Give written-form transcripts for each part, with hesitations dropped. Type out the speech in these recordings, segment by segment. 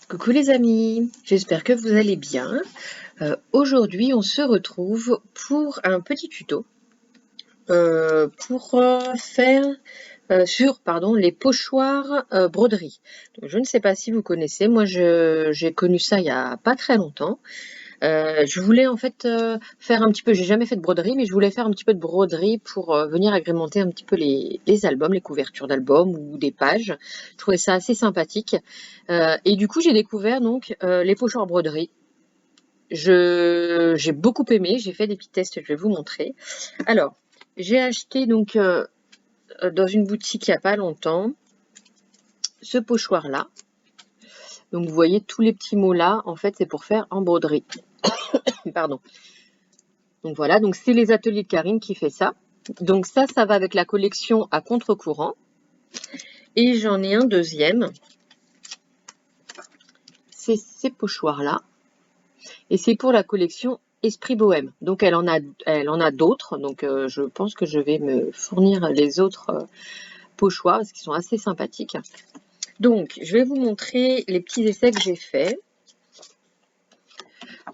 Coucou les amis, j'espère que vous allez bien. Aujourd'hui, on se retrouve pour un petit tuto pour faire sur les pochoirs broderie. Donc, je ne sais pas si vous connaissez, moi j'ai connu ça il n'y a pas très longtemps. Je voulais en fait faire un petit peu, j'ai jamais fait de broderie, mais je voulais faire un petit peu de broderie pour venir agrémenter un petit peu les albums, les couvertures d'albums ou des pages. Je trouvais ça assez sympathique. Et du coup, j'ai découvert donc les pochoirs broderie. J'ai beaucoup aimé, j'ai fait des petits tests, je vais vous montrer. Alors, j'ai acheté donc dans une boutique il n'y a pas longtemps ce pochoir-là. Donc vous voyez tous les petits mots là, en fait c'est pour faire en broderie. Pardon. Donc voilà, donc c'est les ateliers de Karine qui fait ça. Donc ça va avec la collection à contre-courant. Et j'en ai un deuxième. C'est ces pochoirs-là. Et c'est pour la collection Esprit Bohème. Donc elle en a d'autres. Donc je pense que je vais me fournir les autres pochoirs parce qu'ils sont assez sympathiques. Donc je vais vous montrer les petits essais que j'ai faits.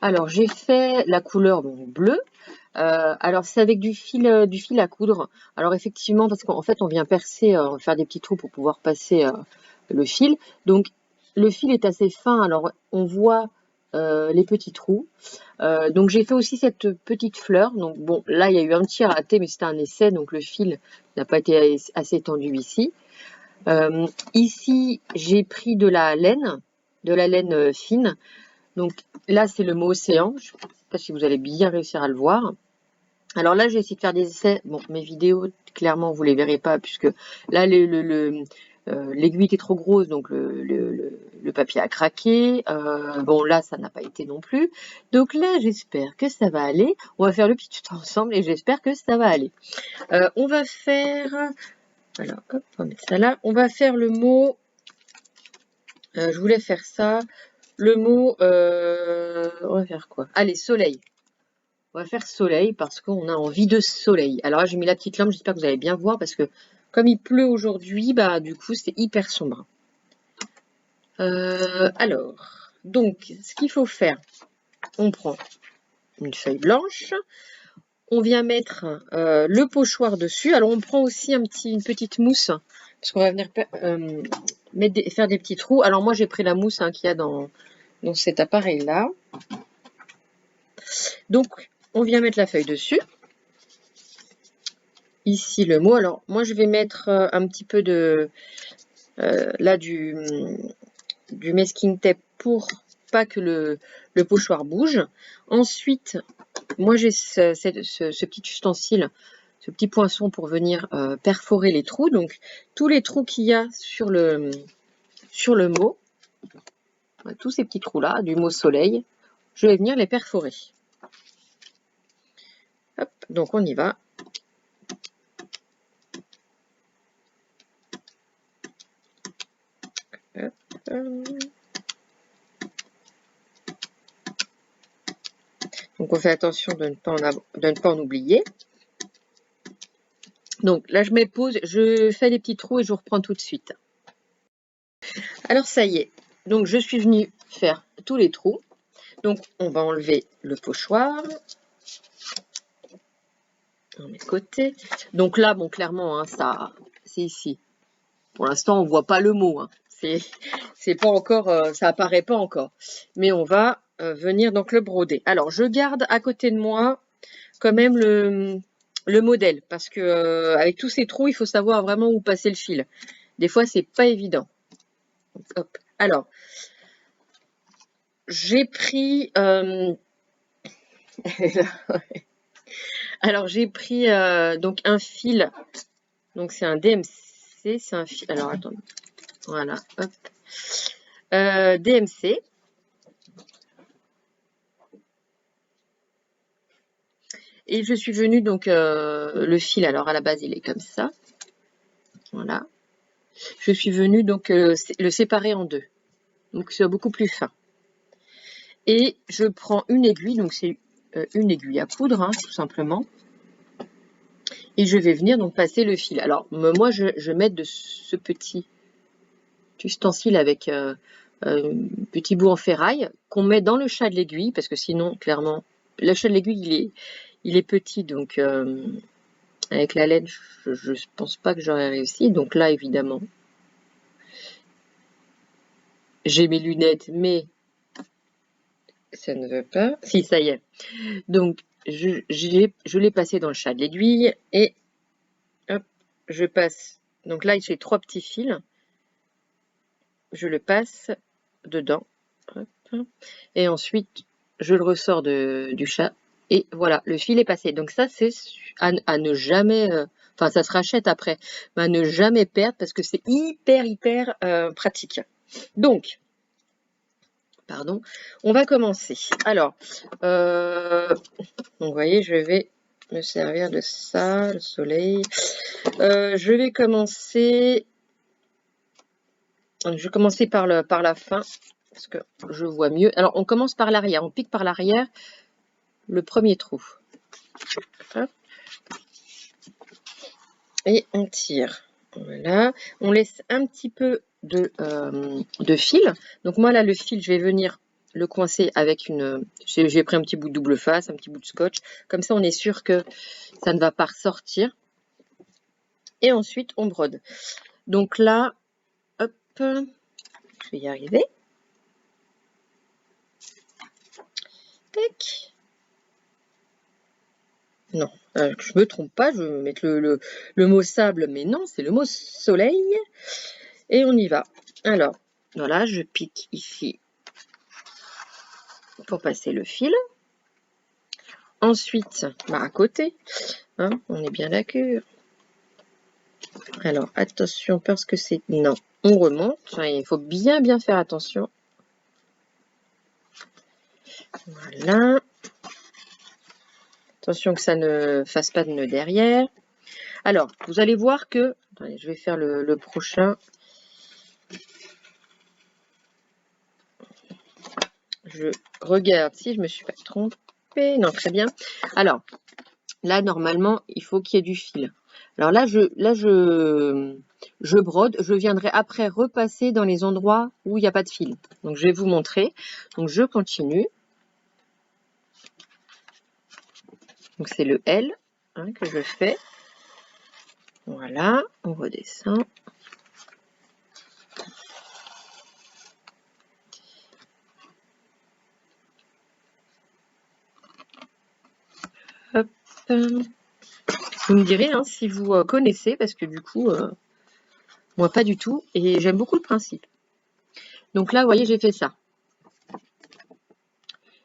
Alors j'ai fait la couleur bleue. Alors c'est avec du fil à coudre. Alors effectivement, parce qu'en fait on vient percer, on va faire des petits trous pour pouvoir passer le fil. Donc le fil est assez fin, alors on voit les petits trous. Donc j'ai fait aussi cette petite fleur. Donc bon, là il y a eu un petit raté, mais c'était un essai, donc le fil n'a pas été assez tendu ici. Ici j'ai pris de la laine fine. Donc là c'est le mot océan. Je ne sais pas si vous allez bien réussir à le voir. Alors là, j'ai essayé de faire des essais. Bon, mes vidéos, clairement, vous les verrez pas, puisque là, l'aiguille était trop grosse, donc le papier a craqué. Bon, là, ça n'a pas été non plus. Donc là, j'espère que ça va aller. On va faire le petit tuto ensemble et j'espère que ça va aller. On va faire... Alors, hop, on va mettre ça là. On va faire le mot... je voulais faire ça. Le mot... on va faire quoi? Allez, soleil. On va faire soleil parce qu'on a envie de soleil. Alors là, j'ai mis la petite lampe, j'espère que vous allez bien voir parce que comme il pleut aujourd'hui, bah du coup, c'est hyper sombre. Alors, donc, ce qu'il faut faire, on prend une feuille blanche, on vient mettre le pochoir dessus. Alors, on prend aussi une petite mousse parce qu'on va venir faire des petits trous. Alors, moi, j'ai pris la mousse qu'il y a dans cet appareil-là. Donc, on vient mettre la feuille dessus. Ici le mot. Alors moi je vais mettre un petit peu de là du masking tape pour pas que le pochoir bouge. Ensuite moi j'ai ce petit ustensile, ce petit poinçon pour venir perforer les trous. Donc tous les trous qu'il y a sur le mot, tous ces petits trous là du mot soleil, je vais venir les perforer. Hop, donc on y va. Donc on fait attention de ne pas en oublier. Donc là je mets pause, je fais les petits trous et je vous reprends tout de suite. Alors ça y est, donc je suis venue faire tous les trous. Donc on va enlever le pochoir. On met de côté. Donc là, bon clairement, ça c'est ici. Pour l'instant on voit pas le mot. C'est pas encore, ça apparaît pas encore. Mais on va venir donc le broder. Alors je garde à côté de moi quand même le modèle parce que avec tous ces trous, il faut savoir vraiment où passer le fil. Des fois, c'est pas évident. Donc, hop. Alors, j'ai pris. Alors, j'ai pris donc un fil. Donc, c'est un DMC. C'est un fil. Alors, attendez. Voilà. Hop. DMC. Et je suis venue donc le fil. Alors, à la base, il est comme ça. Voilà. Je suis venue donc le séparer en deux. Donc, c'est beaucoup plus fin. Et je prends une aiguille, donc c'est une aiguille à coudre, tout simplement. Et je vais venir donc passer le fil. Alors, moi, je vais mettre de ce petit ustensile avec petit bout en ferraille qu'on met dans le chat de l'aiguille, parce que sinon, clairement, le chat de l'aiguille, il est petit, donc avec la laine, je pense pas que j'aurais réussi. Donc là, évidemment, j'ai mes lunettes, mais ça ne veut pas. Si, ça y est. Donc, je l'ai passé dans le chat de l'aiguille et hop, je passe. Donc là, j'ai 3 petits fils. Je le passe dedans. Hop, et ensuite, je le ressors du chat. Et voilà, le fil est passé. Donc ça, c'est à ne jamais... Enfin, ça se rachète après, mais à ne jamais perdre parce que c'est hyper pratique. Donc, pardon, on va commencer. Alors, donc vous voyez, je vais me servir de ça, le soleil. Je vais commencer par la fin parce que je vois mieux. Alors, on commence par l'arrière. On pique par l'arrière le premier trou. Hop. Et on tire. Voilà. On laisse un petit peu de fil. Donc moi là, le fil, je vais venir le coincer avec une... J'ai pris un petit bout de double face, un petit bout de scotch. Comme ça, on est sûr que ça ne va pas ressortir. Et ensuite, on brode. Donc là, hop, je vais y arriver. Tac. Non, je me trompe pas, je vais mettre le mot sable, mais non, c'est le mot soleil. Et on y va. Alors, voilà, je pique ici pour passer le fil. Ensuite, à côté, hein, on est bien d'accord. Alors, attention, parce que c'est... Non, on remonte. Il faut bien faire attention. Voilà. Attention que ça ne fasse pas de nœud derrière. Alors, vous allez voir que... Attendez, je vais faire le prochain. Je regarde si je me suis pas trompée. Non, très bien. Alors, là, normalement, il faut qu'il y ait du fil. Alors là, je brode. Je viendrai après repasser dans les endroits où il n'y a pas de fil. Donc, je vais vous montrer. Donc, je continue. Donc, c'est le L que je fais. Voilà, on redescend. Hop. Vous me direz si vous connaissez, parce que du coup, moi pas du tout, et j'aime beaucoup le principe. Donc là, vous voyez, j'ai fait ça.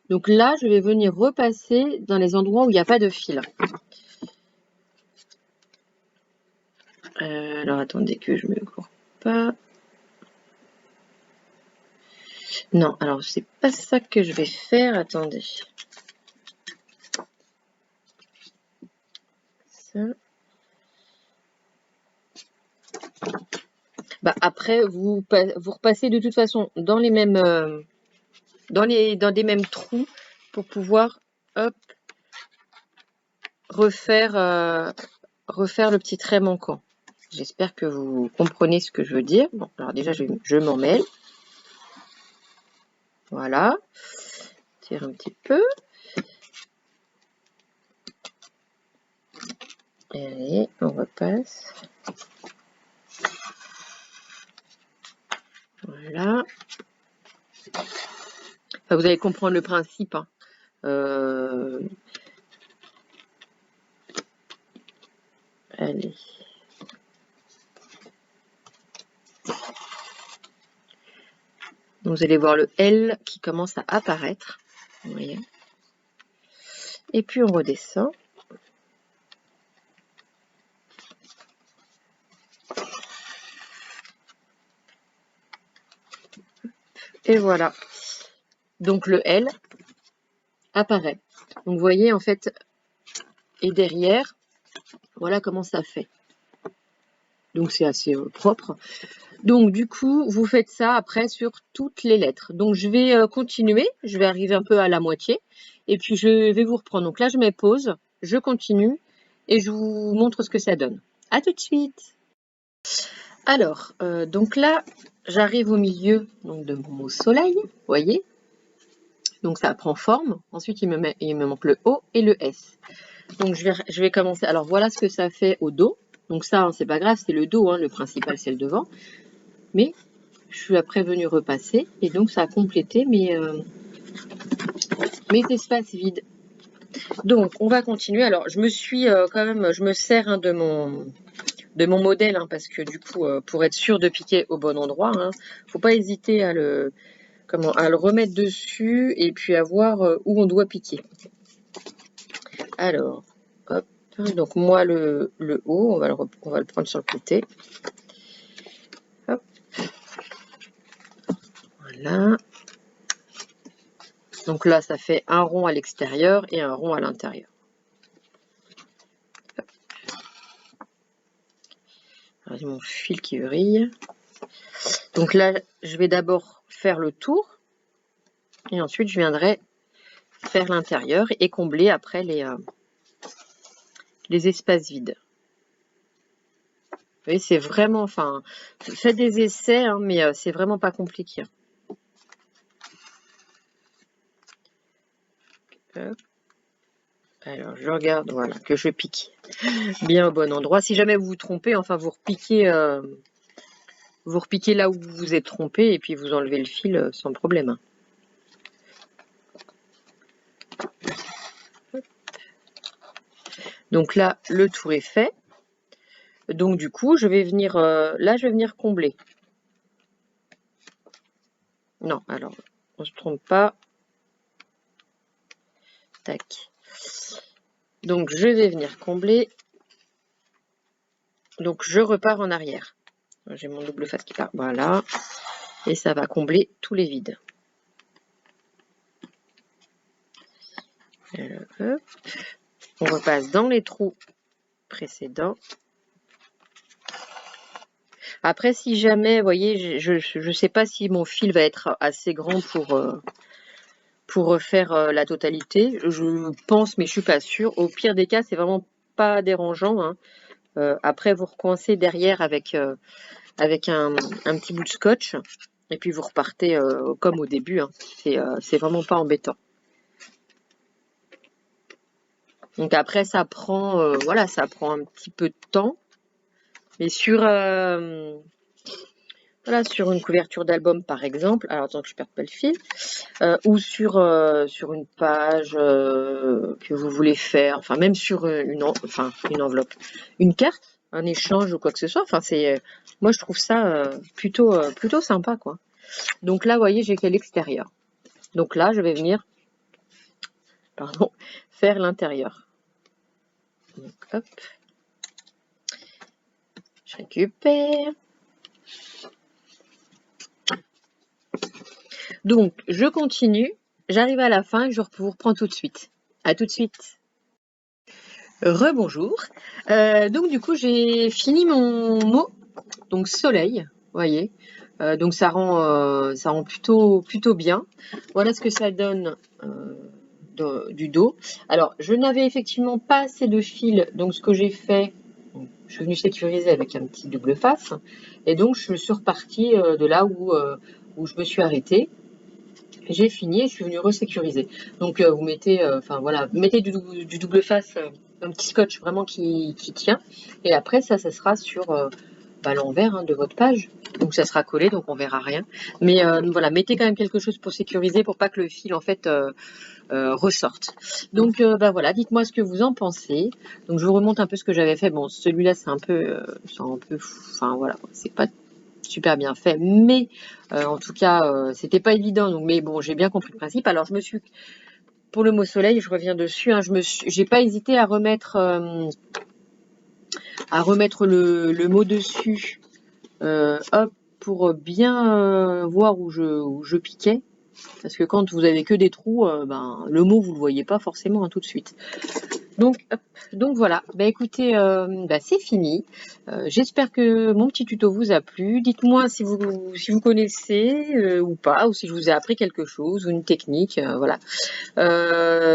Donc là, je vais venir repasser dans les endroits où il n'y a pas de fil. Alors, attendez que je me cours pas. Non, alors, c'est pas ça que je vais faire. Attendez. Ça. Après, vous repassez de toute façon dans les mêmes... dans des mêmes trous pour pouvoir, hop, refaire le petit trait manquant. J'espère que vous comprenez ce que je veux dire. Bon, alors déjà, je m'en mêle. Voilà. Tire un petit peu. Et allez, on repasse. Voilà. Enfin, vous allez comprendre le principe. Allez. Donc, vous allez voir le L qui commence à apparaître. Vous voyez. Et puis, on redescend. Et voilà. Donc, le L apparaît. Donc, vous voyez, en fait, et derrière, voilà comment ça fait. Donc, c'est assez propre. Donc, du coup, vous faites ça après sur toutes les lettres. Donc, je vais continuer. Je vais arriver un peu à la moitié. Et puis, je vais vous reprendre. Donc là, je mets pause. Je continue. Et je vous montre ce que ça donne. À tout de suite. Alors, donc là, j'arrive au milieu donc, de mon mot soleil, vous voyez. Donc ça prend forme. Ensuite, il me manque le O et le S. Donc je vais commencer. Alors voilà ce que ça fait au dos. Donc ça, hein, c'est pas grave, c'est le dos. Hein, le principal, c'est le devant. Mais je suis après venue repasser. Et donc ça a complété mes espaces vides. Donc on va continuer. Alors je me suis quand même, je me sers hein, de mon modèle. Hein, parce que du coup, pour être sûr de piquer au bon endroit, hein, faut pas hésiter à le remettre dessus et puis à voir où on doit piquer. Alors, hop, donc moi le haut, on va le prendre sur le côté. Hop. Voilà. Donc là, ça fait un rond à l'extérieur et un rond à l'intérieur. J'ai mon fil qui vrille. Donc là, je vais d'abord faire le tour et ensuite je viendrai faire l'intérieur et combler après les espaces vides. Vous voyez, c'est vraiment, enfin, faites des essais, hein, mais c'est vraiment pas compliqué. Hop. Alors, je regarde, voilà, que je pique bien au bon endroit. Si jamais vous vous trompez, enfin, vous repiquez là où vous vous êtes trompé et puis vous enlevez le fil sans problème. Donc là, le tour est fait. Donc du coup, je vais venir, là, je vais venir combler. Non, alors, on se trompe pas. Tac. Donc, je vais venir combler. Donc, je repars en arrière. J'ai mon double face qui part. Voilà. Et ça va combler tous les vides. Alors, hop. On repasse dans les trous précédents. Après, si jamais, vous voyez, je ne sais pas si mon fil va être assez grand pour refaire la totalité. Je pense, mais je suis pas sûre. Au pire des cas, c'est vraiment pas dérangeant. Hein. Après, vous recoincez derrière avec un petit bout de scotch. Et puis, vous repartez comme au début. Hein. C'est vraiment pas embêtant. Donc après, ça prend, voilà, ça prend un petit peu de temps. Mais sur une couverture d'album, par exemple, alors attends que je perde pas le fil, ou sur une page que vous voulez faire, enfin même sur une enveloppe, une carte, un échange ou quoi que ce soit. Enfin moi je trouve ça plutôt sympa quoi. Donc là, vous voyez, j'ai fait l'extérieur. Donc là, je vais venir, faire l'intérieur. Donc hop, je récupère. Donc, je continue. J'arrive à la fin et je vous reprends tout de suite. À tout de suite. Rebonjour. Donc, du coup, j'ai fini mon mot. Donc, soleil, vous voyez. Donc, ça rend plutôt bien. Voilà ce que ça donne du dos. Alors, je n'avais effectivement pas assez de fil. Donc, ce que j'ai fait, je suis venue sécuriser avec un petit double face. Et donc, je suis repartie de là où je me suis arrêtée. J'ai fini et je suis venue resécuriser. Donc vous mettez, mettez du double face, un petit scotch vraiment qui tient. Et après ça sera sur l'envers hein, de votre page. Donc ça sera collé, donc on verra rien. Mais voilà, mettez quand même quelque chose pour sécuriser, pour pas que le fil en fait ressorte. Donc voilà, dites-moi ce que vous en pensez. Donc je vous remonte un peu ce que j'avais fait. Bon, celui-là c'est un peu, enfin voilà, c'est pas super bien fait, mais en tout cas c'était pas évident, donc mais bon, j'ai bien compris le principe. Alors pour le mot soleil, je reviens dessus, hein, j'ai pas hésité à remettre le mot dessus, hop, pour bien voir où je piquais, parce que quand vous avez que des trous, le mot vous le voyez pas forcément hein, tout de suite. Donc voilà, écoutez, c'est fini. J'espère que mon petit tuto vous a plu. Dites-moi si vous connaissez ou pas, ou si je vous ai appris quelque chose, ou une technique, voilà.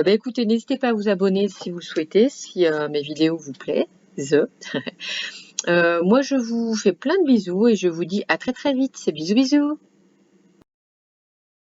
Écoutez, n'hésitez pas à vous abonner si vous le souhaitez, si mes vidéos vous plaisent. Moi, je vous fais plein de bisous et je vous dis à très très vite. Bisous bisous.